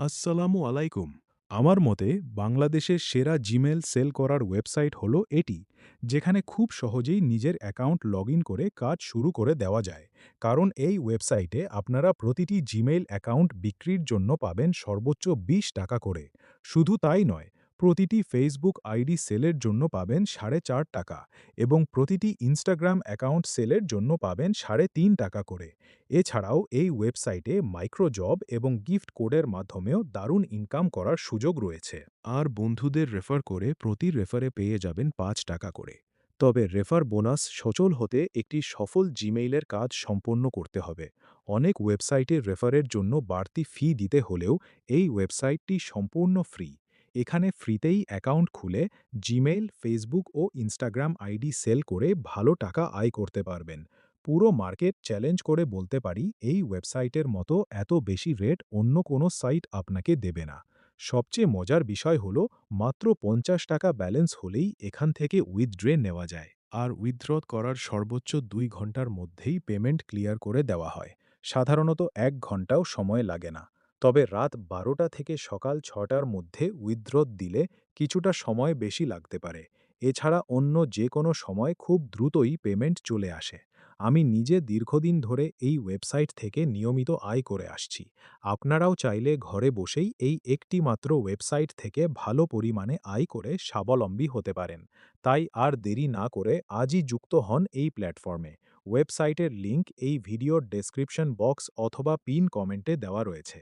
আসসালামু আলাইকুম। আমার মতে বাংলাদেশের সেরা জিমেল সেল করার ওয়েবসাইট হলো এটি, যেখানে খুব সহজেই নিজের অ্যাকাউন্ট লগইন করে কাজ শুরু করে দেওয়া যায়। কারণ এই ওয়েবসাইটে আপনারা প্রতিটি জিমেইল অ্যাকাউন্ট বিক্রির জন্য পাবেন সর্বোচ্চ ২০ টাকা করে। শুধু তাই নয়, প্রতিটি ফেসবুক আইডি সেলের জন্য পাবেন ৪.৫ টাকা এবং প্রতিটি ইনস্টাগ্রাম অ্যাকাউন্ট সেলের জন্য পাবেন ৩.৫ টাকা করে। এছাড়াও এই ওয়েবসাইটে মাইক্রোজব এবং গিফট কোডের মাধ্যমেও দারুণ ইনকাম করার সুযোগ রয়েছে। আর বন্ধুদের রেফার করে প্রতি রেফারে পেয়ে যাবেন ৫ টাকা করে। তবে রেফার বোনাস সচল হতে একটি সফল জিমেইলের কাজ সম্পন্ন করতে হবে। অনেক ওয়েবসাইটে রেফারের জন্য বাড়তি ফি দিতে হলেও এই ওয়েবসাইটটি সম্পূর্ণ ফ্রি। এখানে ফ্রিতেই অ্যাকাউন্ট খুলে জিমেইল, ফেসবুক ও ইনস্টাগ্রাম আইডি সেল করে ভালো টাকা আয় করতে পারবেন। পুরো মার্কেট চ্যালেঞ্জ করে বলতে পারি, এই ওয়েবসাইটের মতো এত বেশি রেট অন্য কোনো সাইট আপনাকে দেবে না। সবচেয়ে মজার বিষয় হলো, মাত্র ৫০ টাকা ব্যালেন্স হলেই এখান থেকে উইথড্রে নেওয়া যায়। আর উইথড্র করার সর্বোচ্চ ২ ঘন্টার মধ্যেই পেমেন্ট ক্লিয়ার করে দেওয়া হয়। সাধারণত ১ ঘন্টাও সময় লাগে না। তবে রাত ১২টা থেকে সকাল ৬টার মধ্যে উইথড্র দিলে কিছুটা সময় বেশি লাগতে পারে। এছাড়া অন্য যে কোনো সময় খুব দ্রুতই পেমেন্ট চলে আসে। আমি নিজে দীর্ঘদিন ধরে এই ওয়েবসাইট থেকে নিয়মিত আয় করে আসছি। আপনারাও চাইলে ঘরে বসেই এই একটি মাত্র ওয়েবসাইট থেকে ভালো পরিমাণে আয় করে স্বাবলম্বী হতে পারেন। তাই আর দেরি না করে আজই যুক্ত হন এই প্ল্যাটফর্মে। ওয়েবসাইটের লিংক এই ভিডিওর ডেসক্রিপশন বক্স অথবা পিন কমেন্টে দেওয়া রয়েছে।